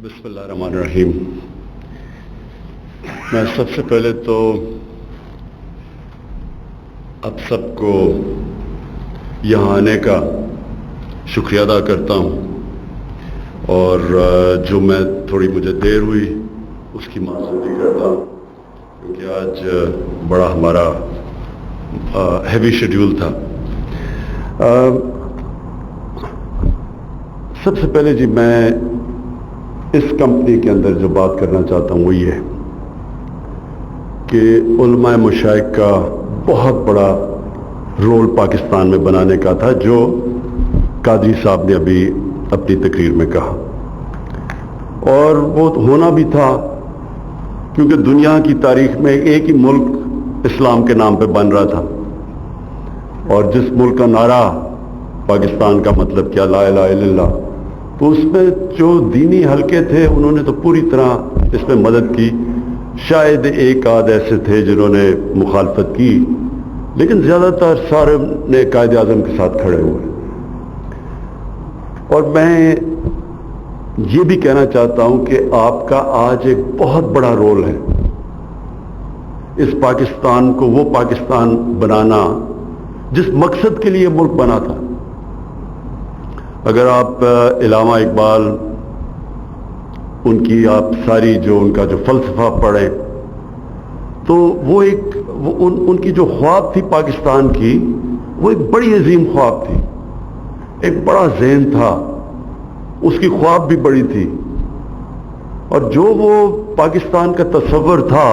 بسم اللہ الرحمن الرحیم۔ میں سب سے پہلے تو آپ سب کو یہاں آنے کا شکریہ ادا کرتا ہوں، اور جو میں تھوڑی مجھے دیر ہوئی اس کی معذرت کرتا ہوں، کیونکہ آج بڑا ہمارا ہیوی شیڈیول تھا۔ سب سے پہلے جی میں اس کمپنی کے اندر جو بات کرنا چاہتا ہوں وہ یہ ہے کہ علماء مشائخ کا بہت بڑا رول پاکستان میں بنانے کا تھا، جو قادری صاحب نے ابھی اپنی تقریر میں کہا، اور وہ ہونا بھی تھا کیونکہ دنیا کی تاریخ میں ایک ہی ملک اسلام کے نام پہ بن رہا تھا، اور جس ملک کا نعرہ پاکستان کا مطلب کیا، لا الہ الا اللہ، تو اس میں جو دینی حلقے تھے انہوں نے تو پوری طرح اس میں مدد کی۔ شاید ایک آدھ ایسے تھے جنہوں نے مخالفت کی، لیکن زیادہ تر سارے نے قائد اعظم کے ساتھ کھڑے ہوئے۔ اور میں یہ بھی کہنا چاہتا ہوں کہ آپ کا آج ایک بہت بڑا رول ہے اس پاکستان کو وہ پاکستان بنانا جس مقصد کے لیے ملک بنا تھا۔ اگر آپ علامہ اقبال ان کی آپ ساری جو ان کا جو فلسفہ پڑھیں تو وہ ان کی جو خواب تھی پاکستان کی، وہ ایک بڑی عظیم خواب تھی، ایک بڑا ذہن تھا، اس کی خواب بھی بڑی تھی، اور جو وہ پاکستان کا تصور تھا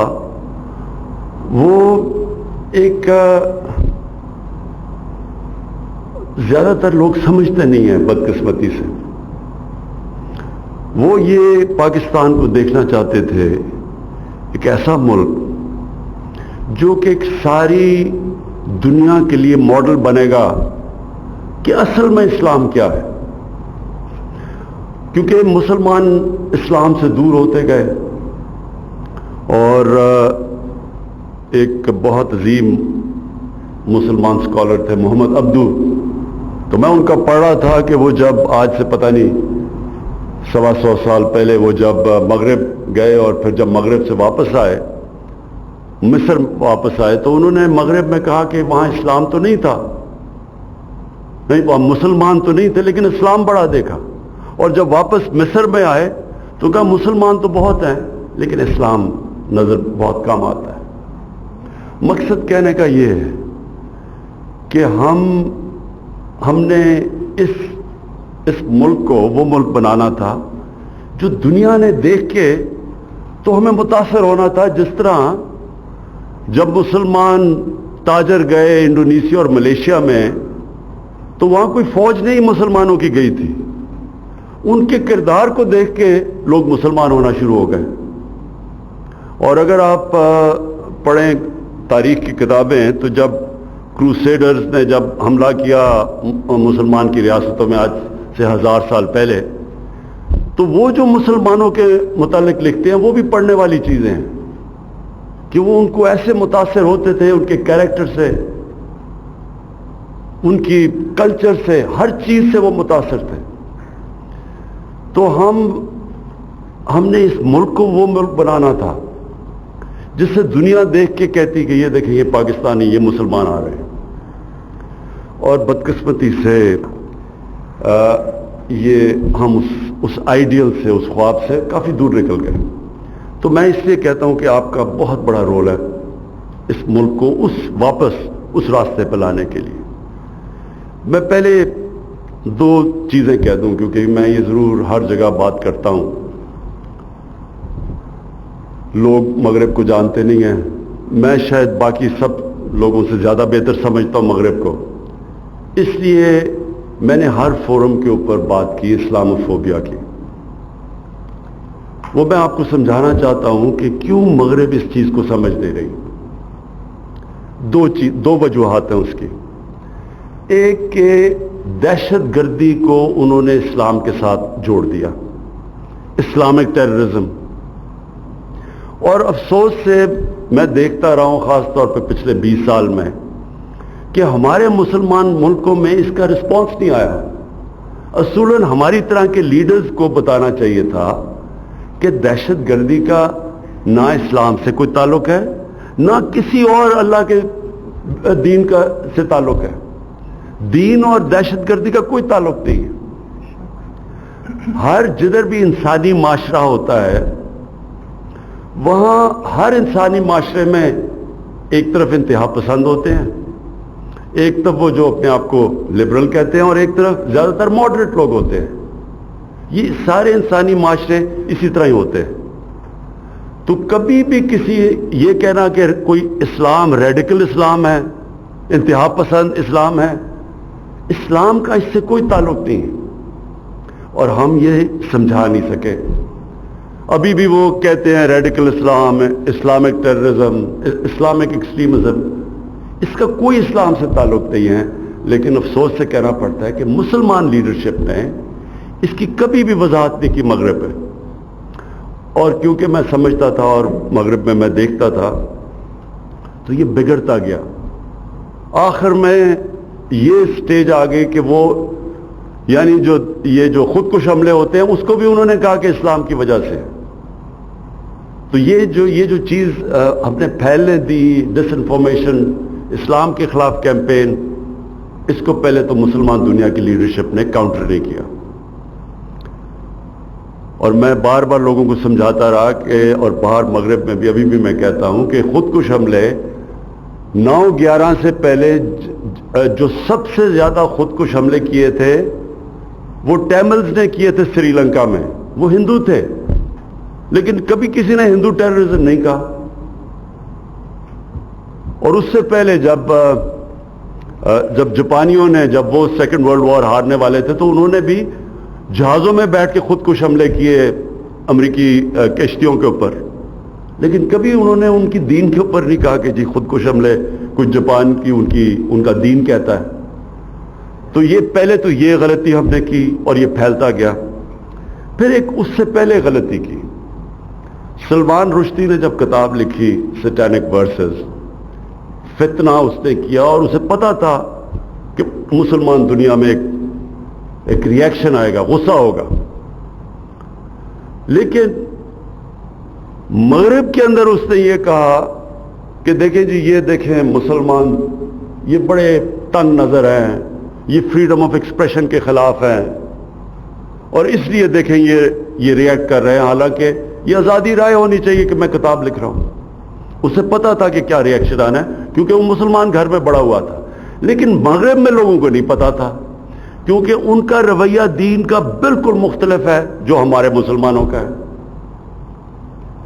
وہ ایک زیادہ تر لوگ سمجھتے نہیں ہیں بدقسمتی سے۔ وہ یہ پاکستان کو دیکھنا چاہتے تھے ایک ایسا ملک جو کہ ایک ساری دنیا کے لیے ماڈل بنے گا کہ اصل میں اسلام کیا ہے، کیونکہ مسلمان اسلام سے دور ہوتے گئے۔ اور ایک بہت عظیم مسلمان اسکالر تھے محمد عبدو، تو میں ان کا پڑھ رہا تھا کہ وہ جب آج سے پتہ نہیں 125 سال پہلے وہ جب مغرب گئے اور پھر جب مغرب سے واپس آئے، مصر واپس آئے، تو انہوں نے مغرب میں کہا کہ وہاں اسلام تو نہیں تھا، نہیں وہاں مسلمان تو نہیں تھے، لیکن اسلام بڑا دیکھا، اور جب واپس مصر میں آئے تو کہا مسلمان تو بہت ہیں لیکن اسلام نظر بہت کم آتا ہے۔ مقصد کہنے کا یہ ہے کہ ہم نے اس ملک کو وہ ملک بنانا تھا جو دنیا نے دیکھ کے تو ہمیں متاثر ہونا تھا۔ جس طرح جب مسلمان تاجر گئے انڈونیشیا اور ملیشیا میں تو وہاں کوئی فوج نہیں مسلمانوں کی گئی تھی، ان کے کردار کو دیکھ کے لوگ مسلمان ہونا شروع ہو گئے۔ اور اگر آپ پڑھیں تاریخ کی کتابیں تو جب کروسیڈرز نے جب حملہ کیا مسلمان کی ریاستوں میں آج سے 1000 سال پہلے، تو وہ جو مسلمانوں کے متعلق لکھتے ہیں وہ بھی پڑھنے والی چیزیں ہیں کہ وہ ان کو ایسے متاثر ہوتے تھے، ان کے کیریکٹر سے، ان کی کلچر سے، ہر چیز سے وہ متاثر تھے۔ تو ہم نے اس ملک کو وہ ملک بنانا تھا جس سے دنیا دیکھ کے کہتی کہ یہ دیکھیں یہ پاکستانی، یہ مسلمان آ رہے ہیں۔ اور بدقسمتی سے یہ ہم اس آئیڈیل سے، اس خواب سے کافی دور نکل گئے۔ تو میں اس لیے کہتا ہوں کہ آپ کا بہت بڑا رول ہے اس ملک کو واپس اس راستے پہ لانے کے لیے۔ میں پہلے 2 چیزیں کہہ دوں، کیونکہ میں یہ ضرور ہر جگہ بات کرتا ہوں، لوگ مغرب کو جانتے نہیں ہیں، میں شاید باقی سب لوگوں سے زیادہ بہتر سمجھتا ہوں مغرب کو، اس لیے میں نے ہر فورم کے اوپر بات کی اسلاموفوبیا کی۔ وہ میں آپ کو سمجھانا چاہتا ہوں کہ کیوں مغرب اس چیز کو سمجھ نہیں رہی۔ 2 وجوہات ہیں اس کی۔ ایک کہ دہشت گردی کو انہوں نے اسلام کے ساتھ جوڑ دیا، اسلامک ٹیررزم، اور افسوس سے میں دیکھتا رہا ہوں خاص طور پہ پچھلے 20 سال میں کہ ہمارے مسلمان ملکوں میں اس کا رسپانس نہیں آیا۔ اصولاً ہماری طرح کے لیڈرز کو بتانا چاہیے تھا کہ دہشت گردی کا نہ اسلام سے کوئی تعلق ہے نہ کسی اور اللہ کے دین کا سے تعلق ہے. دین اور دہشت گردی کا کوئی تعلق نہیں ہے. ہر جدھر بھی انسانی معاشرہ ہوتا ہے وہاں ہر انسانی معاشرے میں ایک طرف انتہا پسند ہوتے ہیں, ایک طرف وہ جو اپنے آپ کو لبرل کہتے ہیں, اور ایک طرف زیادہ تر ماڈریٹ لوگ ہوتے ہیں. یہ سارے انسانی معاشرے اسی طرح ہی ہوتے ہیں. تو کبھی بھی کسی یہ کہنا کہ کوئی اسلام ریڈیکل اسلام ہے, انتہا پسند اسلام ہے, اسلام کا اس سے کوئی تعلق نہیں ہے, اور ہم یہ سمجھا نہیں سکے. ابھی بھی وہ کہتے ہیں ریڈیکل اسلام, اسلامک ٹیررزم, اسلامک ایکسٹریمزم, اس کا کوئی اسلام سے تعلق نہیں ہے. لیکن افسوس سے کہنا پڑتا ہے کہ مسلمان لیڈرشپ نے اس کی کبھی بھی وضاحت نہیں کی مغرب میں. اور کیونکہ میں سمجھتا تھا اور مغرب میں دیکھتا تھا تو یہ بگڑتا گیا. آخر میں یہ سٹیج آ گئی کہ وہ یعنی جو خودکش حملے ہوتے ہیں اس کو بھی انہوں نے کہا کہ اسلام کی وجہ سے. تو یہ جو چیز ہم نے پھیلنے دی, ڈس انفارمیشن, اسلام کے خلاف کیمپین, اس کو پہلے تو مسلمان دنیا کی لیڈرشپ نے کاؤنٹر نہیں کیا. اور میں بار بار لوگوں کو سمجھاتا رہا کہ, اور باہر مغرب میں بھی ابھی بھی میں کہتا ہوں کہ خودکش حملے 9/11 سے پہلے جو سب سے زیادہ خودکش حملے کیے تھے وہ ٹیملز نے کیے تھے سری لنکا میں. وہ ہندو تھے لیکن کبھی کسی نے ہندو ٹیررزم نہیں کہا. اور اس سے پہلے جب جاپانیوں نے, جب وہ سیکنڈ ورلڈ وار ہارنے والے تھے تو انہوں نے بھی جہازوں میں بیٹھ کے خودکش حملے کیے امریکی کشتیوں کے اوپر, لیکن کبھی انہوں نے ان کی دین کے اوپر نہیں کہا کہ جی خودکش حملے کچھ جاپان کی ان کا دین کہتا ہے. تو یہ پہلے تو یہ غلطی ہم نے کی اور یہ پھیلتا گیا. پھر ایک اس سے پہلے غلطی کی, سلمان رشدی نے جب کتاب لکھی سیٹینک ورسز, فتنہ اس نے کیا اور اسے پتا تھا کہ مسلمان دنیا میں ایک ریاکشن آئے گا, غصہ ہوگا. لیکن مغرب کے اندر اس نے یہ کہا کہ دیکھیں جی, یہ دیکھیں مسلمان یہ بڑے تنگ نظر ہیں, یہ فریڈم آف ایکسپریشن کے خلاف ہیں, اور اس لیے دیکھیں یہ ریئیکٹ کر رہے ہیں, حالانکہ یہ آزادی رائے ہونی چاہیے کہ میں کتاب لکھ رہا ہوں. اسے پتا تھا کہ کیا ریئیکشن آنا ہے کیونکہ وہ مسلمان گھر میں بڑا ہوا تھا. لیکن مغرب میں لوگوں کو نہیں پتا تھا کیونکہ ان کا رویہ دین کا بالکل مختلف ہے جو ہمارے مسلمانوں کا ہے.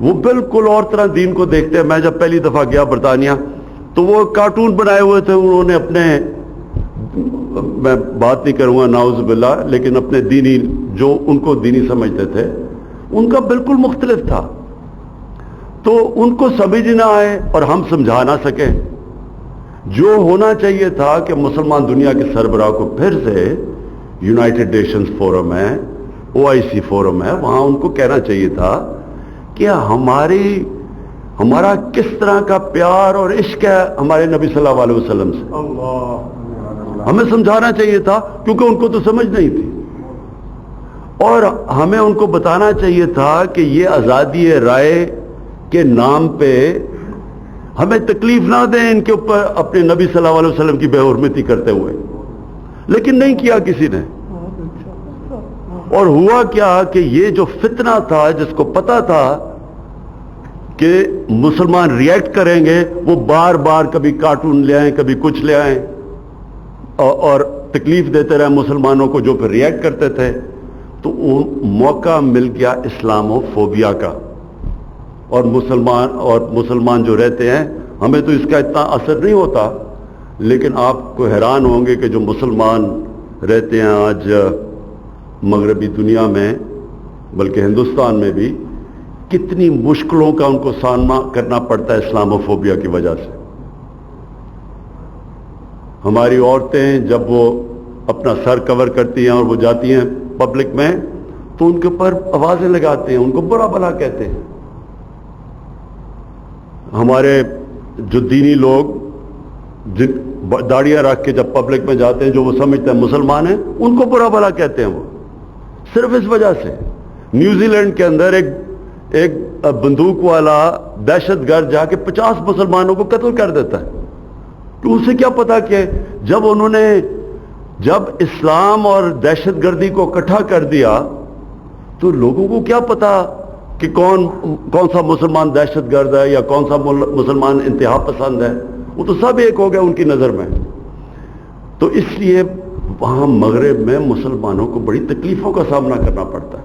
وہ بالکل اور طرح دین کو دیکھتے ہیں. میں جب پہلی دفعہ گیا برطانیہ تو وہ کارٹون بنائے ہوئے تھے انہوں نے اپنے, میں بات نہیں کروں گا ناؤز باللہ, لیکن اپنے دینی جو ان کو دینی سمجھتے تھے ان کا بالکل مختلف تھا. تو ان کو سمجھ نہ آئے اور ہم سمجھا نہ سکیں. جو ہونا چاہیے تھا کہ مسلمان دنیا کے سربراہ کو پھر سے یونائٹڈ نیشنز فورم ہے, OIC فورم ہے, وہاں ان کو کہنا چاہیے تھا کہ ہمارا کس طرح کا پیار اور عشق ہے ہمارے نبی صلی اللہ علیہ وسلم سے. ہمیں سمجھانا چاہیے تھا کیونکہ ان کو تو سمجھ نہیں تھی, اور ہمیں ان کو بتانا چاہیے تھا کہ یہ آزادی رائے کے نام پہ ہمیں تکلیف نہ دیں ان کے اوپر اپنے نبی صلی اللہ علیہ وسلم کی بے حرمتی کرتے ہوئے. لیکن نہیں کیا کسی نے. اور ہوا کیا کہ یہ جو فتنہ تھا, جس کو پتا تھا کہ مسلمان ریئیکٹ کریں گے, وہ بار بار کبھی کارٹون لے آئیں کبھی کچھ لے آئیں اور تکلیف دیتے رہے مسلمانوں کو جو پھر ریئیکٹ کرتے تھے. تو موقع مل گیا اسلامو فوبیا کا. اور مسلمان جو رہتے ہیں, ہمیں تو اس کا اتنا اثر نہیں ہوتا, لیکن آپ کو حیران ہوں گے کہ جو مسلمان رہتے ہیں آج مغربی دنیا میں, بلکہ ہندوستان میں بھی, کتنی مشکلوں کا ان کو سامنا کرنا پڑتا ہے اسلاموفوبیا کی وجہ سے. ہماری عورتیں جب وہ اپنا سر کور کرتی ہیں اور وہ جاتی ہیں پبلک میں تو ان کے اوپر آوازیں لگاتے ہیں, ان کو برا بھلا کہتے ہیں. ہمارے جو دینی لوگ داڑیاں رکھ کے جب پبلک میں جاتے ہیں, جو وہ سمجھتے ہیں مسلمان ہیں, ان کو برا بھلا کہتے ہیں. وہ صرف اس وجہ سے نیوزی لینڈ کے اندر ایک ایک بندوق والا دہشت گرد جا کے 50 مسلمانوں کو قتل کر دیتا ہے، تو اسے کیا پتا کہ جب اسلام اور دہشت گردی کو اکٹھا کر دیا تو لوگوں کو کیا پتا کہ کون سا مسلمان دہشت گرد ہے یا کون سا مسلمان انتہا پسند ہے؟ وہ تو سب ایک ہو گیا ان کی نظر میں. تو اس لیے وہاں مغرب میں مسلمانوں کو بڑی تکلیفوں کا سامنا کرنا پڑتا ہے،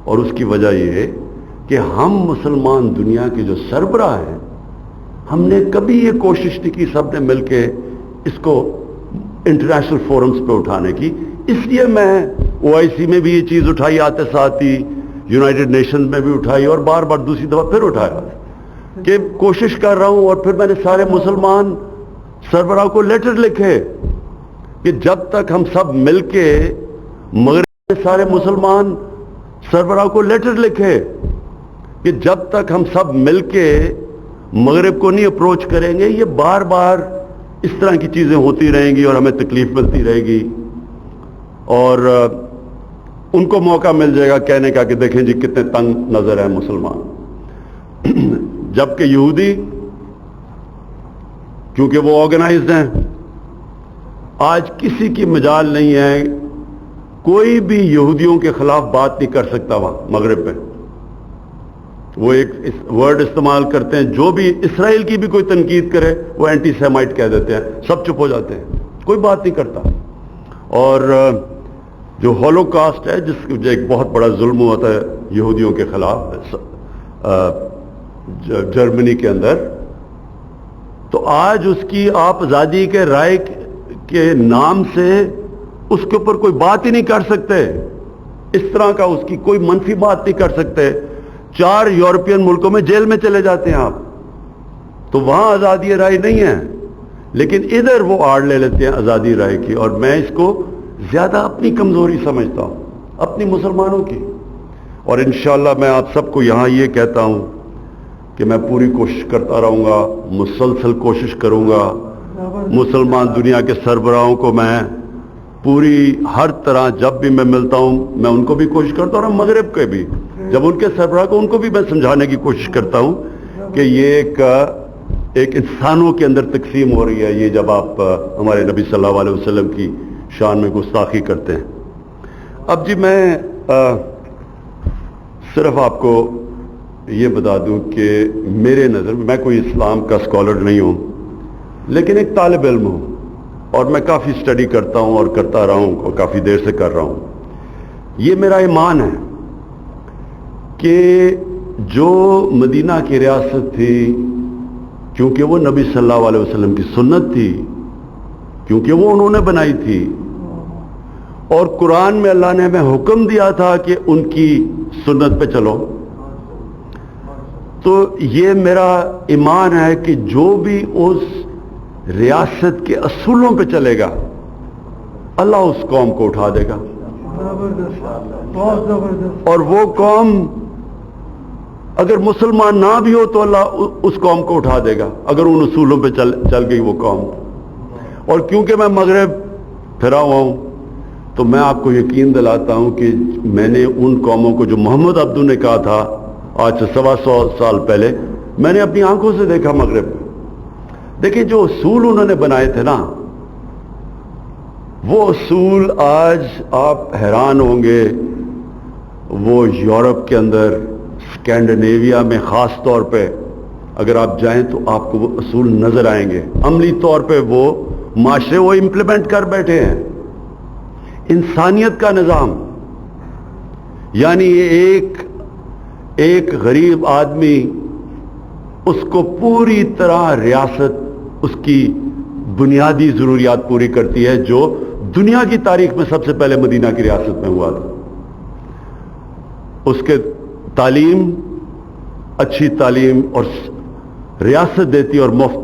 اور اس کی وجہ یہ ہے کہ ہم مسلمان دنیا کے جو سربراہ ہیں، ہم نے کبھی یہ کوشش نہیں کی سب نے مل کے اس کو انٹرنیشنل فورمز پہ اٹھانے کی. اس لیے میں OIC میں بھی یہ چیز اٹھائی، آتے ساتھ ہی یونائٹڈ نیشنز میں بھی اٹھائی، اور بار بار دوسری دفعہ پھر اٹھایا کہ کوشش کر رہا ہوں. اور پھر میں نے سارے مسلمان سربراہ کو لیٹر لکھے کہ جب تک ہم سب مل کے مغرب میں سارے مسلمان سربراہ کو لیٹر لکھے کہ جب تک ہم سب مل کے مغرب کو نہیں اپروچ کریں گے، یہ بار بار اس طرح کی چیزیں ہوتی رہیں گی اور ہمیں تکلیف ملتی رہے گی، اور ان کو موقع مل جائے گا کہنے کا کہ دیکھیں جی کتنے تنگ نظر ہیں مسلمان. جبکہ یہودی کیونکہ وہ آرگنائزڈ ہیں، آج کسی کی مجال نہیں ہے، کوئی بھی یہودیوں کے خلاف بات نہیں کر سکتا وہاں مغرب میں. وہ ایک ورڈ استعمال کرتے ہیں، جو بھی اسرائیل کی بھی کوئی تنقید کرے وہ اینٹی سیمائٹ کہہ دیتے ہیں، سب چپ ہو جاتے ہیں، کوئی بات نہیں کرتا. اور جو ہولوکاسٹ ہے، جو ایک بہت بڑا ظلم ہوا تھا یہودیوں کے خلاف جرمنی کے اندر، تو آج اس کی آپ آزادی کے رائے کے نام سے اس کے اوپر کوئی بات ہی نہیں کر سکتے، اس طرح کا اس کی کوئی منفی بات نہیں کر سکتے. 4 یورپین ملکوں میں جیل میں چلے جاتے ہیں آپ، تو وہاں آزادی رائے نہیں ہے، لیکن ادھر وہ آڑ لے لیتے ہیں آزادی رائے کی. اور میں اس کو زیادہ اپنی کمزوری سمجھتا ہوں، اپنی مسلمانوں کی. اور انشاءاللہ میں آپ سب کو یہاں یہ کہتا ہوں کہ میں پوری کوشش کرتا رہوں گا، مسلسل کوشش کروں گا. مسلمان دنیا کے سربراہوں کو میں پوری ہر طرح جب بھی میں ملتا ہوں میں ان کو بھی کوشش کرتا ہوں، اور مغرب کے بھی جب ان کے سربراہ کو ان کو بھی میں سمجھانے کی کوشش کرتا ہوں کہ یہ ایک انسانوں کے اندر تقسیم ہو رہی ہے، یہ جب آپ ہمارے نبی صلی اللہ علیہ وسلم کی شان میں گستاخی کرتے ہیں. اب جی میں صرف آپ کو یہ بتا دوں کہ میرے نظر میں کوئی اسلام کا اسکالر نہیں ہوں، لیکن ایک طالب علم ہوں، اور میں کافی اسٹڈی کرتا ہوں اور کرتا رہا ہوں اور کافی دیر سے کر رہا ہوں. یہ میرا ایمان ہے کہ جو مدینہ کی ریاست تھی، کیونکہ وہ نبی صلی اللہ علیہ وسلم کی سنت تھی، کیونکہ وہ انہوں نے بنائی تھی، اور قرآن میں اللہ نے ہمیں حکم دیا تھا کہ ان کی سنت پہ چلو، تو یہ میرا ایمان ہے کہ جو بھی اس ریاست کے اصولوں پہ چلے گا اللہ اس قوم کو اٹھا دے گا، اور وہ قوم اگر مسلمان نہ بھی ہو تو اللہ اس قوم کو اٹھا دے گا اگر ان اصولوں پہ چل گئی وہ قوم. اور کیونکہ میں مغرب پھرا ہوا ہوں تو میں آپ کو یقین دلاتا ہوں کہ میں نے ان قوموں کو جو محمد عبدو نے کہا تھا آج سے 125 سال پہلے، میں نے اپنی آنکھوں سے دیکھا مغرب میں. دیکھیں جو اصول انہوں نے بنائے تھے نا، وہ اصول آج آپ حیران ہوں گے. وہ یورپ کے اندر، اسکینڈینیویا میں خاص طور پہ اگر آپ جائیں تو آپ کو وہ اصول نظر آئیں گے. عملی طور پہ وہ معاشرے وہ امپلیمنٹ کر بیٹھے ہیں. انسانیت کا نظام، یعنی ایک غریب آدمی، اس کو پوری طرح ریاست اس کی بنیادی ضروریات پوری کرتی ہے، جو دنیا کی تاریخ میں سب سے پہلے مدینہ کی ریاست میں ہوا تھا. اس کے تعلیم، اچھی تعلیم اور ریاست دیتی اور مفت.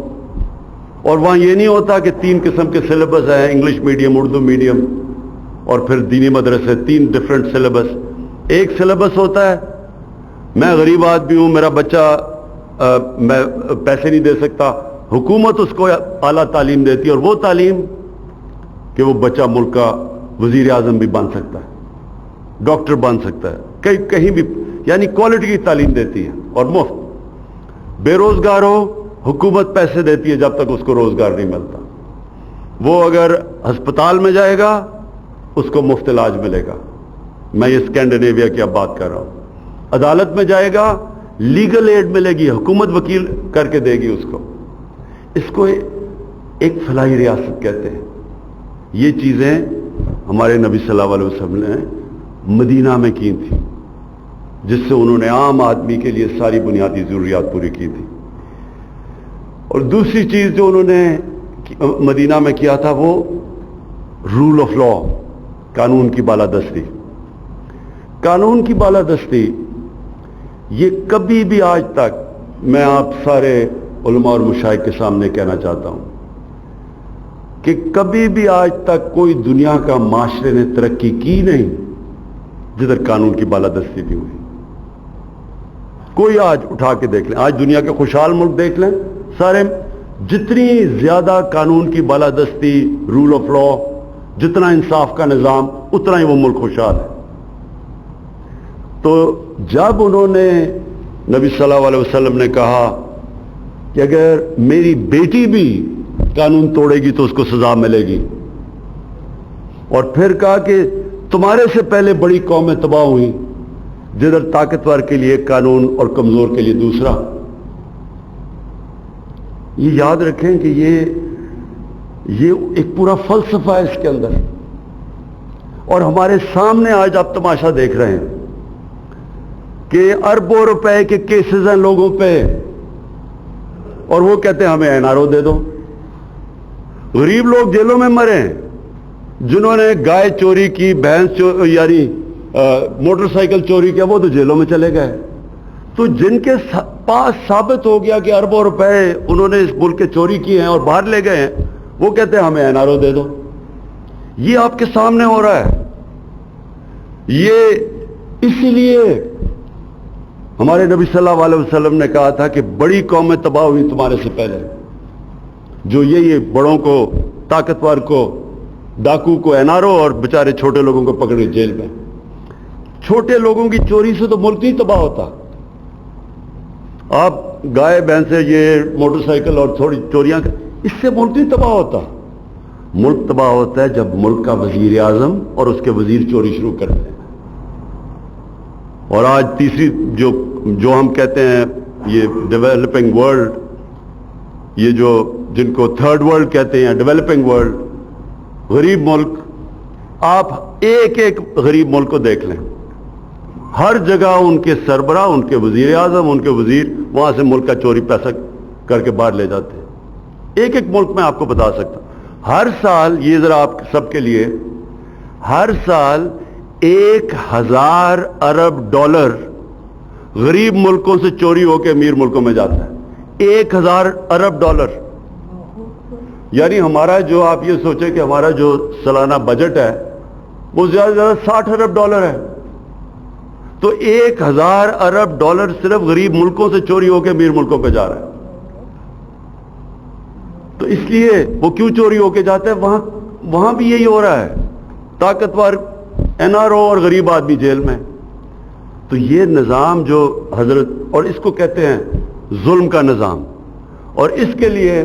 اور وہاں یہ نہیں ہوتا کہ 3 قسم کے سلیبس ہیں، انگلش میڈیم، اردو میڈیم اور پھر دینی مدرسے، 3 ڈفرینٹ سلیبس. ایک سلیبس ہوتا ہے، میں غریب آدمی ہوں، میرا بچہ میں پیسے نہیں دے سکتا، حکومت اس کو اعلیٰ تعلیم دیتی ہے، اور وہ تعلیم کہ وہ بچہ ملک کا وزیر اعظم بھی بن سکتا ہے، ڈاکٹر بن سکتا ہے، کہیں بھی یعنی کوالٹی کی تعلیم دیتی ہے اور مفت. بے روزگار ہو حکومت پیسے دیتی ہے جب تک اس کو روزگار نہیں ملتا. وہ اگر ہسپتال میں جائے گا اس کو مفت علاج ملے گا. میں یہ اسکینڈینیویا کی اب بات کر رہا ہوں. عدالت میں جائے گا لیگل ایڈ ملے گی, حکومت وکیل کر کے دے گی اس کو. اس کو ایک فلاحی ریاست کہتے ہیں. یہ چیزیں ہمارے نبی صلی اللہ علیہ وسلم نے مدینہ میں کی تھی, جس سے انہوں نے عام آدمی کے لیے ساری بنیادی ضروریات پوری کی تھی. اور دوسری چیز جو انہوں نے مدینہ میں کیا تھا وہ رول آف لا, قانون کی بالادستی. قانون کی بالادستی یہ کبھی بھی آج تک, میں آپ سارے علماء اور مشائخ کے سامنے کہنا چاہتا ہوں کہ کبھی بھی آج تک کوئی دنیا کا معاشرے نے ترقی کی نہیں جدھر قانون کی بالادستی بھی ہوئی. کوئی آج اٹھا کے دیکھ لیں, آج دنیا کے خوشحال ملک دیکھ لیں, سارے جتنی زیادہ قانون کی بالادستی, رول آف لا, جتنا انصاف کا نظام, اتنا ہی وہ ملک خوشحال ہے. تو جب انہوں نے نبی صلی اللہ علیہ وسلم نے کہا کہ اگر میری بیٹی بھی قانون توڑے گی تو اس کو سزا ملے گی, اور پھر کہا کہ تمہارے سے پہلے بڑی قومیں تباہ ہوئیں جدھر طاقتور کے لیے قانون اور کمزور کے لیے دوسرا. یہ یاد رکھیں کہ یہ ایک پورا فلسفہ ہے اس کے اندر. اور ہمارے سامنے آج آپ تماشا دیکھ رہے ہیں کہ اربوں روپے کے کیسز ہیں لوگوں پہ, اور وہ کہتے ہیں ہمیں این آر او دے دو. غریب لوگ جیلوں میں مرے ہیں, جنہوں نے گائے چوری کی, بھینس یعنی موٹر سائیکل چوری کیا, وہ تو جیلوں میں چلے گئے. تو جن کے پاس ثابت ہو گیا کہ اربوں روپے انہوں نے اس ملک کے چوری کیے ہیں اور باہر لے گئے ہیں, وہ کہتے ہیں ہمیں این آر او دے دو. یہ آپ کے سامنے ہو رہا ہے. یہ اسی لیے ہمارے نبی صلی اللہ علیہ وسلم نے کہا تھا کہ بڑی قومیں تباہ ہوئی تمہارے سے پہلے, جو یہ بڑوں کو, طاقتور کو, ڈاکو کو این آر او, اور بیچارے چھوٹے لوگوں کو پکڑ کے جیل میں. چھوٹے لوگوں کی چوری سے تو ملک نہیں تباہ ہوتا. آپ گائے بھینسیں, یہ موٹر سائیکل اور تھوڑی چوریاں, اس سے ملک نہیں تباہ ہوتا. ملک تباہ ہوتا ہے جب ملک کا وزیر اعظم اور اس کے وزیر چوری شروع کرتے ہیں. اور آج تیسری جو ہم کہتے ہیں یہ ڈیولپنگ ورلڈ, یہ جو جن کو تھرڈ ورلڈ کہتے ہیں, ڈیولپنگ ورلڈ, غریب ملک, آپ ایک ایک غریب ملک کو دیکھ لیں, ہر جگہ ان کے سربراہ, ان کے وزیر اعظم, ان کے وزیر وہاں سے ملک کا چوری پیسہ کر کے باہر لے جاتے ہیں. ایک ایک ملک میں آپ کو بتا سکتا ہوں. ہر سال, یہ ذرا آپ سب کے لیے, ہر سال 1000 ارب ڈالر غریب ملکوں سے چوری ہو کے امیر ملکوں میں جاتا ہے. 1000 ارب ڈالر. یعنی ہمارا جو, آپ یہ سوچیں کہ ہمارا جو سالانہ بجٹ ہے وہ زیادہ سے زیادہ 60 ارب ڈالر ہے. تو 1000 ارب ڈالر صرف غریب ملکوں سے چوری ہو کے امیر ملکوں پہ جا رہا ہے. تو اس لیے وہ کیوں چوری ہو کے جاتا ہے, وہاں بھی یہی ہو رہا ہے, طاقتور این آر او اور غریب آدمی جیل میں. تو یہ نظام جو حضرت, اور اس کو کہتے ہیں ظلم کا نظام, اور اس کے لیے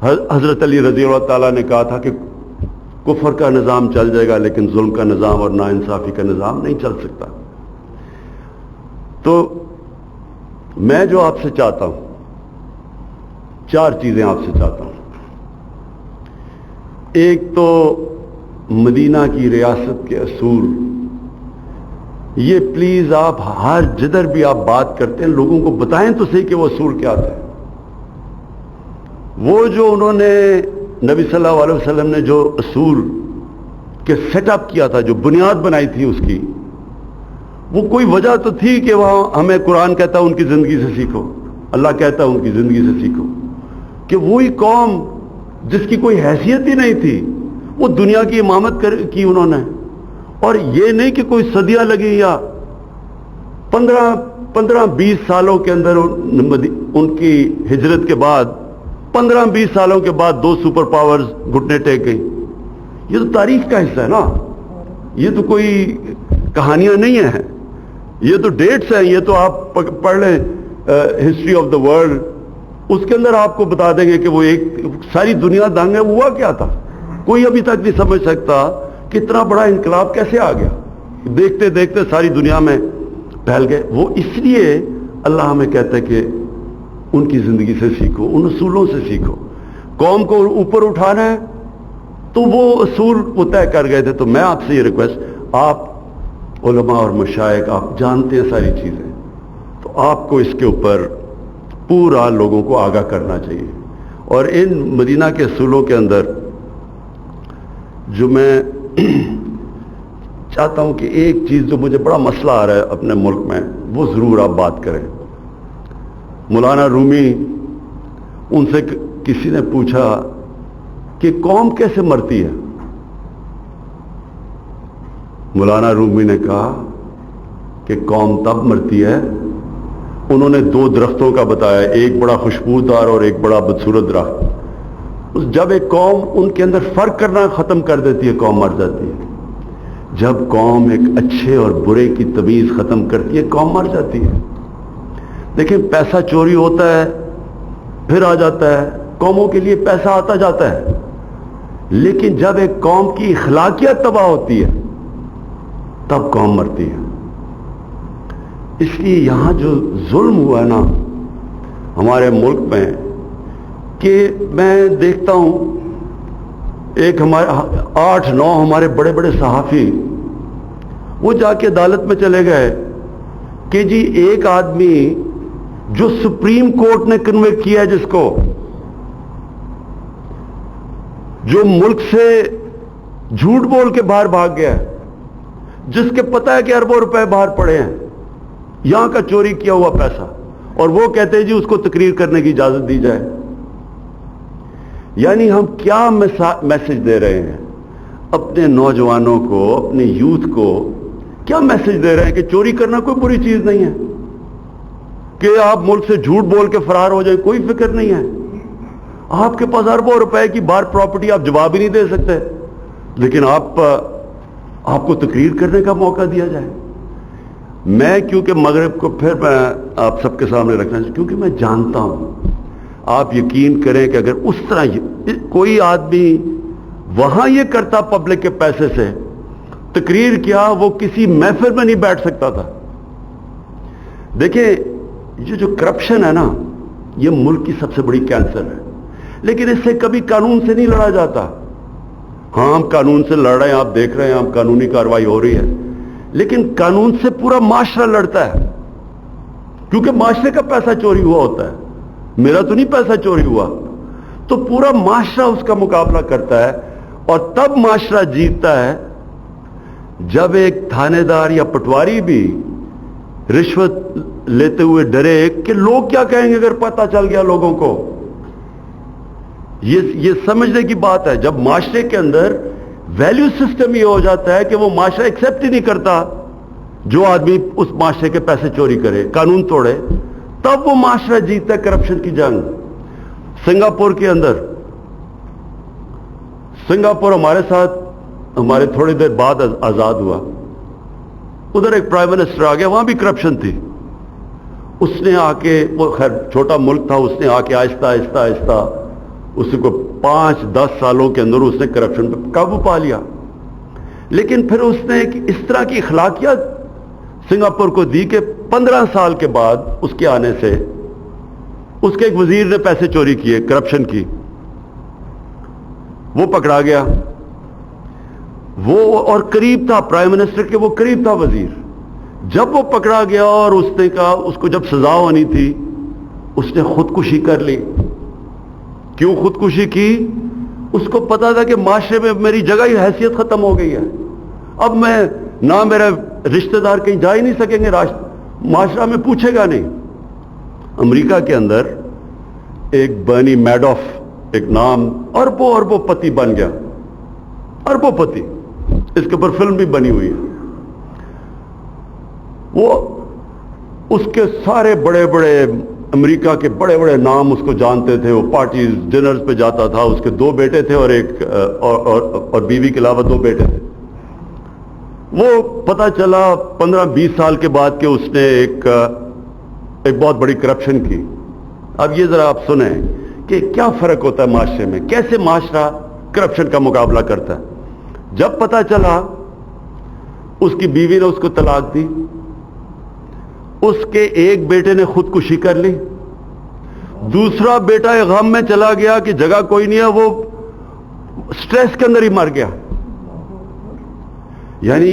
حضرت علی رضی اللہ تعالیٰ نے کہا تھا کہ کفر کا نظام چل جائے گا لیکن ظلم کا نظام اور ناانصافی کا نظام نہیں چل سکتا. تو میں جو آپ سے چاہتا ہوں, 4 چیزیں آپ سے چاہتا ہوں. ایک تو مدینہ کی ریاست کے اصول, یہ پلیز آپ ہر جدھر بھی آپ بات کرتے ہیں لوگوں کو بتائیں تو صحیح کہ وہ اصول کیا تھے. وہ جو انہوں نے نبی صلی اللہ علیہ وسلم نے جو اصول کے سیٹ اپ کیا تھا, جو بنیاد بنائی تھی اس کی, وہ کوئی وجہ تو تھی کہ وہاں ہمیں قرآن کہتا ان کی زندگی سے سیکھو, اللہ کہتا ان کی زندگی سے سیکھو, کہ وہی قوم جس کی کوئی حیثیت ہی نہیں تھی وہ دنیا کی امامت کی انہوں نے. اور یہ نہیں کہ کوئی صدیاں لگی, یا 15-20 سالوں کے اندر ان کی ہجرت کے بعد 15-20 سالوں کے بعد 2 سپر پاورز گھٹنے ٹیک گئی. یہ تو تاریخ کا حصہ ہے نا, یہ تو کوئی کہانیاں نہیں ہیں. یہ تو ڈیٹس ہیں, یہ تو آپ پڑھ لیں ہسٹری آف دا ورلڈ, اس کے اندر آپ کو بتا دیں گے کہ وہ ایک ساری دنیا دنگ ہوا کیا تھا. کوئی ابھی تک نہیں سمجھ سکتا کہ اتنا بڑا انقلاب کیسے آ گیا. دیکھتے دیکھتے ساری دنیا میں پھیل گئے. وہ اس لیے اللہ ہمیں کہتا ہے کہ ان کی زندگی سے سیکھو, ان اصولوں سے سیکھو. قوم کو اوپر اٹھانا ہے تو وہ اصول وہ طے کر گئے تھے. تو میں آپ سے یہ ریکویسٹ, آپ علماء اور مشائخ آپ جانتے ہیں ساری چیزیں, تو آپ کو اس کے اوپر پورا لوگوں کو آگاہ کرنا چاہیے. اور ان مدینہ کے اصولوں کے اندر جو میں چاہتا ہوں کہ ایک چیز جو مجھے بڑا مسئلہ آ رہا ہے اپنے ملک میں, وہ ضرور آپ بات کریں. مولانا رومی, ان سے کسی نے پوچھا کہ قوم کیسے مرتی ہے. مولانا رومی نے کہا کہ قوم تب مرتی ہے, انہوں نے 2 درختوں کا بتایا, ایک بڑا خوشبودار اور ایک بڑا بدصورت درخت. جب ایک قوم ان کے اندر فرق کرنا ختم کر دیتی ہے, قوم مر جاتی ہے. جب قوم ایک اچھے اور برے کی تمیز ختم کرتی ہے, قوم مر جاتی ہے. دیکھیں, پیسہ چوری ہوتا ہے پھر آ جاتا ہے, قوموں کے لیے پیسہ آتا جاتا ہے, لیکن جب ایک قوم کی اخلاقیات تباہ ہوتی ہے تب قوم مرتی ہے. اس لیے یہاں جو ظلم ہوا ہے نا ہمارے ملک میں, کہ میں دیکھتا ہوں ایک ہمارے 8-9 ہمارے بڑے بڑے صحافی وہ جا کے عدالت میں چلے گئے کہ جی ایک آدمی جو سپریم کورٹ نے کنویکٹ کیا ہے, جس کو جو ملک سے جھوٹ بول کے باہر بھاگ گیا ہے, جس کے پتہ ہے کہ اربوں روپے باہر پڑے ہیں, یہاں کا چوری کیا ہوا پیسہ, اور وہ کہتے ہیں جی اس کو تقریر کرنے کی اجازت دی جائے. یعنی ہم کیا میسج دے رہے ہیں اپنے نوجوانوں کو, اپنے یوتھ کو, کیا میسج دے رہے ہیں کہ چوری کرنا کوئی بری چیز نہیں ہے, کہ آپ ملک سے جھوٹ بول کے فرار ہو جائیں, کوئی فکر نہیں ہے. آپ کے پاس اربوں روپے کی باہر پراپرٹی, آپ جواب ہی نہیں دے سکتے, لیکن آپ کو تقریر کرنے کا موقع دیا جائے. میں کیونکہ مغرب کو پھر میں آپ سب کے سامنے رکھنا چاہتا ہوں, کیونکہ میں جانتا ہوں, آپ یقین کریں کہ اگر اس طرح کوئی آدمی وہاں یہ کرتا پبلک کے پیسے سے تقریر کیا, وہ کسی محفل میں نہیں بیٹھ سکتا تھا. دیکھیں, یہ جو کرپشن ہے نا, یہ ملک کی سب سے بڑی کینسر ہے, لیکن اس سے کبھی قانون سے نہیں لڑا جاتا. ہاں ہم قانون سے لڑ رہے ہیں, آپ دیکھ رہے ہیں, ہم قانونی کارروائی ہو رہی ہے, لیکن قانون سے پورا معاشرہ لڑتا ہے, کیونکہ معاشرے کا پیسہ چوری ہوا ہوتا ہے. میرا تو نہیں پیسہ چوری ہوا, تو پورا معاشرہ اس کا مقابلہ کرتا ہے. اور تب معاشرہ جیتتا ہے جب ایک تھانے دار یا پٹواری بھی رشوت لیتے ہوئے ڈرے کہ لوگ کیا کہیں گے اگر پتہ چل گیا لوگوں کو. یہ سمجھنے کی بات ہے. جب معاشرے کے اندر ویلیو سسٹم یہ ہو جاتا ہے کہ وہ معاشرہ ایکسیپٹ ہی نہیں کرتا جو آدمی اس معاشرے کے پیسے چوری کرے, قانون توڑے, تب وہ معاشرہ جیتتا ہے کرپشن کی جنگ. سنگاپور کے اندر, سنگاپور ہمارے ساتھ ہمارے تھوڑی دیر بعد آزاد ہوا, ادھر ایک پرائم منسٹر آ گیا, وہاں بھی کرپشن تھی. اس نے آ کے, وہ خیر چھوٹا ملک تھا, اس نے آ کے آہستہ آہستہ آہستہ اس کو 5-10 سالوں کے اندر اس نے کرپشن پہ قابو پا لیا. لیکن پھر اس نے ایک اس طرح کی اخلاقیات سنگاپور کو دی کہ 15 سال کے بعد اس کے آنے سے اس کے ایک وزیر نے پیسے چوری کیے, کرپشن کی, وہ پکڑا گیا. وہ اور قریب تھا پرائم منسٹر کے, وہ قریب تھا وزیر. جب وہ پکڑا گیا اور اس نے کہا, اس کو جب سزا ہونی تھی, اس نے خودکشی کر لی. کیوں خودکشی کی؟ اس کو پتا تھا کہ معاشرے میں میری جگہ ہی حیثیت ختم ہو گئی ہے, اب میں نہ میرے رشتہ دار کہیں جا ہی نہیں سکیں گے, معاشرہ میں پوچھے گا نہیں. امریکہ کے اندر ایک برنی میڈوف, ایک نام, اربوں پتی بن گیا, اربوں پتی. اس کے اوپر فلم بھی بنی ہوئی ہے. وہ اس کے سارے بڑے بڑے امریکہ کے بڑے بڑے نام اس کو جانتے تھے, وہ پارٹیز ڈنرز پہ جاتا تھا. اس کے 2 بیٹے تھے اور ایک اور بیوی کے علاوہ 2 بیٹے تھے. وہ پتہ چلا 15-20 سال کے بعد کہ اس نے ایک بہت بڑی کرپشن کی. اب یہ ذرا آپ سنیں کہ کیا فرق ہوتا ہے معاشرے میں, کیسے معاشرہ کرپشن کا مقابلہ کرتا ہے. جب پتہ چلا اس کی بیوی نے اس کو طلاق دی, اس کے ایک بیٹے نے خودکشی کر لی, دوسرا بیٹا غم میں چلا گیا کہ جگہ کوئی نہیں ہے, وہ سٹریس کے اندر ہی مر گیا. یعنی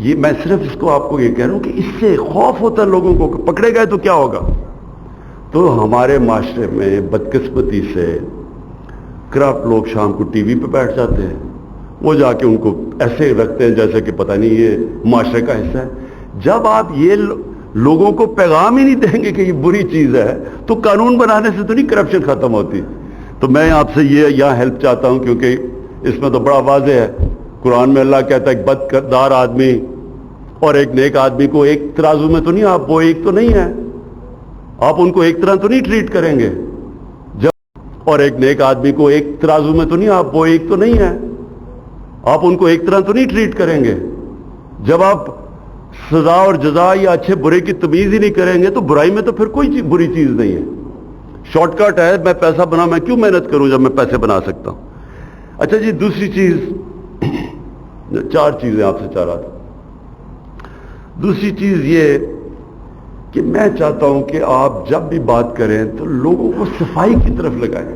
یہ میں صرف اس کو آپ کو یہ کہہ رہا ہوں کہ اس سے خوف ہوتا ہے لوگوں کو کہ پکڑے گئے تو کیا ہوگا. تو ہمارے معاشرے میں بدقسمتی سے کرپٹ لوگ شام کو ٹی وی پہ بیٹھ جاتے ہیں, وہ جا کے ان کو ایسے رکھتے ہیں جیسے کہ پتہ نہیں یہ معاشرے کا حصہ ہے. جب آپ یہ لوگوں کو پیغام ہی نہیں دیں گے کہ یہ بری چیز ہے, تو قانون بنانے سے تو نہیں کرپشن ختم ہوتی. تو میں آپ سے یہ یہاں ہیلپ چاہتا ہوں, کیونکہ اس میں تو بڑا واضح ہے. قرآن میں اللہ کہتا ہے ایک بد کردار آدمی اور ایک نیک آدمی کو ایک ترازو میں تو نہیں, آپ وہ ایک تو نہیں ہے, آپ ان کو ایک طرح تو نہیں ٹریٹ کریں گے. جب اور ایک نیک آدمی کو ایک ترازو میں تو نہیں, آپ وہ ایک تو نہیں ہے, آپ ان کو ایٹ طرح تو نہیں ٹریٹ کریں گے. جب آپ سزا اور جزا یا اچھے برے کی تمیز ہی نہیں کریں گے تو برائی میں تو پھر کوئی بری چیز نہیں ہے. شارٹ کٹ ہے, میں پیسہ بنا, میں کیوں محنت کروں جب میں پیسے بنا سکتا ہوں. اچھا جی, دوسری چیز, 4 چیزیں آپ سے چاہ رہا تھا. دوسری چیز یہ کہ میں چاہتا ہوں کہ آپ جب بھی بات کریں تو لوگوں کو صفائی کی طرف لگائیں.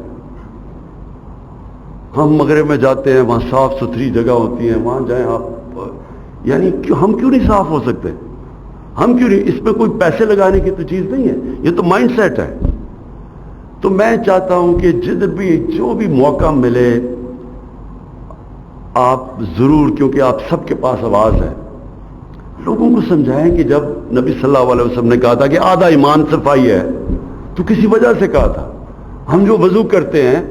ہم مغرب میں جاتے ہیں, وہاں صاف ستھری جگہ ہوتی ہیں, وہاں جائیں آپ. یعنی ہم کیوں نہیں صاف ہو سکتے, ہم کیوں نہیں, اس میں کوئی پیسے لگانے کی تو چیز نہیں ہے, یہ تو مائنڈ سیٹ ہے. تو میں چاہتا ہوں کہ جدھر بھی جو بھی موقع ملے آپ ضرور, کیونکہ آپ سب کے پاس آواز ہے, لوگوں کو سمجھائیں کہ جب نبی صلی اللہ علیہ وسلم نے کہا تھا کہ آدھا ایمان صفائی ہے, تو کسی وجہ سے کہا تھا. ہم جو وضو کرتے ہیں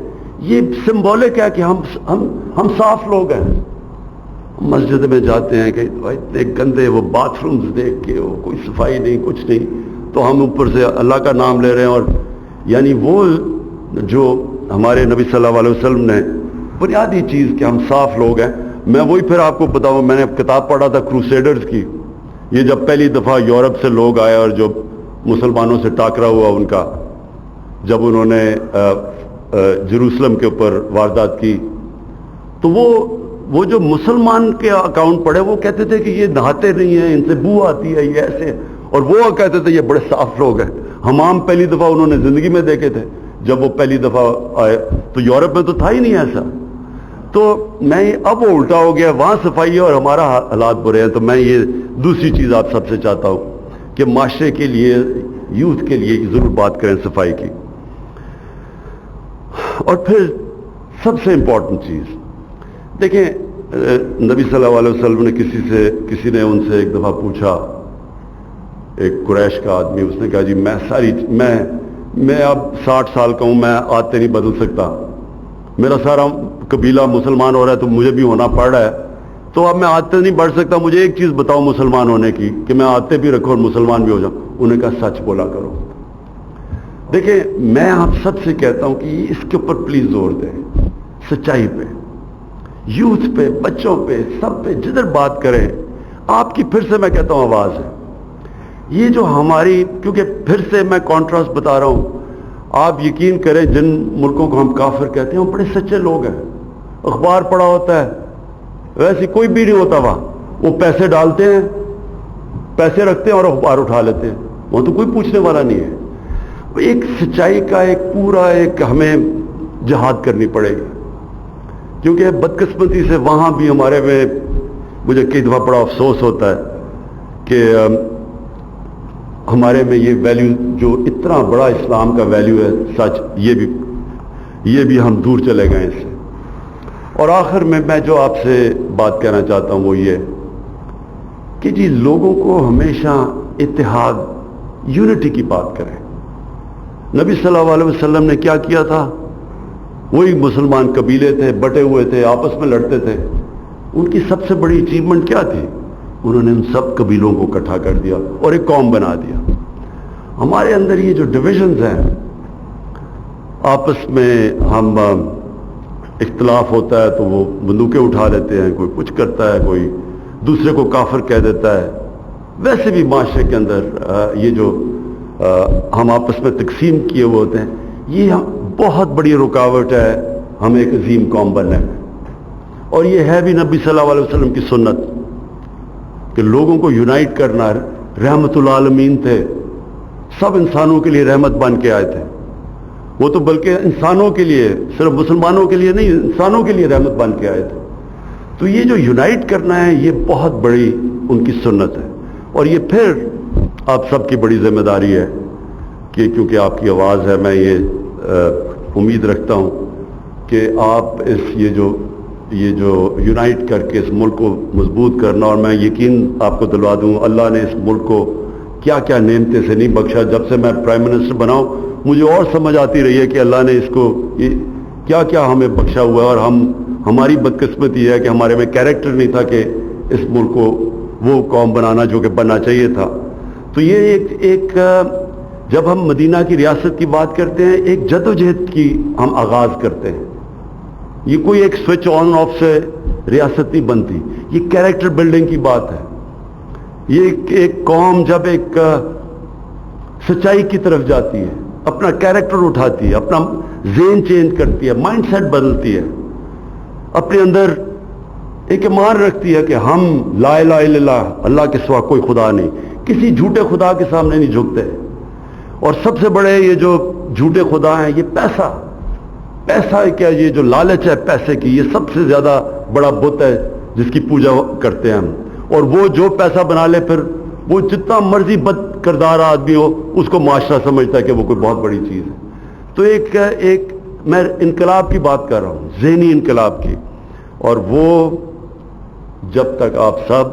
یہ سمبولک ہے کہ ہم صاف لوگ ہیں. مسجد میں جاتے ہیں کہ اتنے گندے وہ باتھ رومز دیکھ کے, وہ کوئی صفائی نہیں, کچھ نہیں, تو ہم اوپر سے اللہ کا نام لے رہے ہیں. اور یعنی وہ جو ہمارے نبی صلی اللہ علیہ وسلم نے بنیادی چیز کہ ہم صاف لوگ ہیں. میں وہی پھر آپ کو بتاؤں, میں نے کتاب پڑھا تھا کروسیڈرز کی. یہ جب پہلی دفعہ یورپ سے لوگ آئے اور جو مسلمانوں سے ٹاکرا ہوا ان کا, جب انہوں نے جروسلم کے اوپر واردات کی, تو وہ جو مسلمان کے اکاؤنٹ پڑھے وہ کہتے تھے کہ یہ نہاتے نہیں ہیں, ان سے بو آتی ہے, یہ ایسے, اور وہ کہتے تھے یہ بڑے صاف لوگ ہیں. حمام پہلی دفعہ انہوں نے زندگی میں دیکھے تھے جب وہ پہلی دفعہ آئے, تو یورپ میں تو تھا ہی نہیں ایسا. تو میں اب وہ الٹا ہو گیا, وہاں صفائی ہے اور ہمارا حالات برے ہیں. تو میں یہ دوسری چیز آپ سب سے چاہتا ہوں کہ معاشرے کے لیے, یوتھ کے لیے ضرور بات کریں صفائی کی. اور پھر سب سے امپورٹنٹ چیز دیکھیں, نبی صلی اللہ علیہ وسلم نے کسی نے ان سے ایک دفعہ پوچھا, ایک قریش کا آدمی, اس نے کہا جی میں اب 60 سال کا ہوں, میں عادتیں نہیں بدل سکتا, میرا سارا قبیلہ مسلمان ہو رہا ہے تو مجھے بھی ہونا پڑ رہا ہے, تو اب میں عادتیں نہیں بڑھ سکتا, مجھے ایک چیز بتاؤ مسلمان ہونے کی کہ میں عادتیں بھی رکھوں اور مسلمان بھی ہو جاؤں. انہوں نے کہا سچ بولا کرو. دیکھیں میں آپ سب سے کہتا ہوں کہ اس کے اوپر پلیز زور دیں, سچائی پہ, یوتھ پہ, بچوں پہ, سب پہ جدھر بات کریں. آپ کی پھر سے میں کہتا ہوں آواز ہے. یہ جو ہماری, کیونکہ پھر سے میں کانٹراسٹ بتا رہا ہوں, آپ یقین کریں جن ملکوں کو ہم کافر کہتے ہیں وہ بڑے سچے لوگ ہیں. اخبار پڑھا ہوتا ہے, ویسے کوئی بھی نہیں ہوتا وہاں, وہ پیسے ڈالتے ہیں, پیسے رکھتے ہیں اور اخبار اٹھا لیتے ہیں, وہاں تو کوئی پوچھنے والا نہیں ہے. ایک سچائی کا ایک پورا ایک ہمیں جہاد کرنی پڑے گی, کیونکہ بدقسمتی سے وہاں بھی ہمارے میں مجھے کئی دفعہ بڑا افسوس ہوتا ہے کہ ہمارے میں یہ ویلیو جو اتنا بڑا اسلام کا ویلیو ہے سچ, یہ بھی ہم دور چلے گئے اس سے. اور آخر میں جو آپ سے بات کہنا چاہتا ہوں وہ یہ کہ جی لوگوں کو ہمیشہ اتحاد, یونٹی کی بات کریں. نبی صلی اللہ علیہ وسلم نے کیا کیا تھا, وہی مسلمان قبیلے تھے, بٹے ہوئے تھے, آپس میں لڑتے تھے. ان کی سب سے بڑی اچیومنٹ کیا تھی, انہوں نے ان سب قبیلوں کو اکٹھا کر دیا اور ایک قوم بنا دیا. ہمارے اندر یہ جو ڈویژنز ہیں, آپس میں ہم اختلاف ہوتا ہے تو وہ بندوقیں اٹھا لیتے ہیں, کوئی کچھ کرتا ہے, کوئی دوسرے کو کافر کہہ دیتا ہے. ویسے بھی معاشرے کے اندر یہ جو ہم آپس میں تقسیم کیے ہوئے ہوتے ہیں، یہ بہت بڑی رکاوٹ ہے ہمیں ایک عظیم قوم بننے میں. اور یہ ہے بھی نبی صلی اللہ علیہ وسلم کی سنت کہ لوگوں کو یونائٹ کرنا. رحمت العالمین تھے، سب انسانوں کے لیے رحمت بن کے آئے تھے. وہ تو بلکہ انسانوں کے لیے، صرف مسلمانوں کے لیے نہیں، انسانوں کے لیے رحمت بن کے آئے تھے. تو یہ جو یونائٹ کرنا ہے، یہ بہت بڑی ان کی سنت ہے. اور یہ پھر آپ سب کی بڑی ذمہ داری ہے کہ کیونکہ آپ کی آواز ہے، میں یہ امید رکھتا ہوں کہ آپ یہ جو یونائٹ کر کے اس ملک کو مضبوط کرنا. اور میں یقین آپ کو دلوا دوں، اللہ نے اس ملک کو کیا کیا نعمتیں سے نہیں بخشا. جب سے میں پرائم منسٹر بنا ہوں، مجھے اور سمجھ آتی رہی ہے کہ اللہ نے اس کو کیا کیا ہمیں بخشا ہوا ہے. اور ہماری بدقسمتی ہے کہ ہمارے میں کیریکٹر نہیں تھا کہ اس ملک کو وہ قوم بنانا جو کہ بننا چاہیے تھا. تو یہ ایک جب ہم مدینہ کی ریاست کی بات کرتے ہیں، ایک جدوجہد کی ہم آغاز کرتے ہیں. یہ کوئی ایک سوئچ آن آف سے ریاست نہیں بنتی، یہ کیریکٹر بلڈنگ کی بات ہے. یہ ایک قوم جب ایک سچائی کی طرف جاتی ہے، اپنا کیریکٹر اٹھاتی ہے، اپنا ذہن چینج کرتی ہے، مائنڈ سیٹ بدلتی ہے، اپنے اندر ایک ایمان رکھتی ہے کہ ہم لا الہ الا اللہ، اللہ کے سوا کوئی خدا نہیں، کسی جھوٹے خدا کے سامنے نہیں جھکتے. اور سب سے بڑے یہ جو جھوٹے خدا ہیں، یہ پیسہ ہے. کیا یہ جو لالچ ہے پیسے کی، یہ سب سے زیادہ بڑا بت ہے جس کی پوجا کرتے ہیں ہم. اور وہ جو پیسہ بنا لے، پھر وہ جتنا مرضی بد کردار آدمی ہو، اس کو معاشرہ سمجھتا ہے کہ وہ کوئی بہت بڑی چیز ہے. تو ایک میں انقلاب کی بات کر رہا ہوں، ذہنی انقلاب کی. اور وہ جب تک آپ سب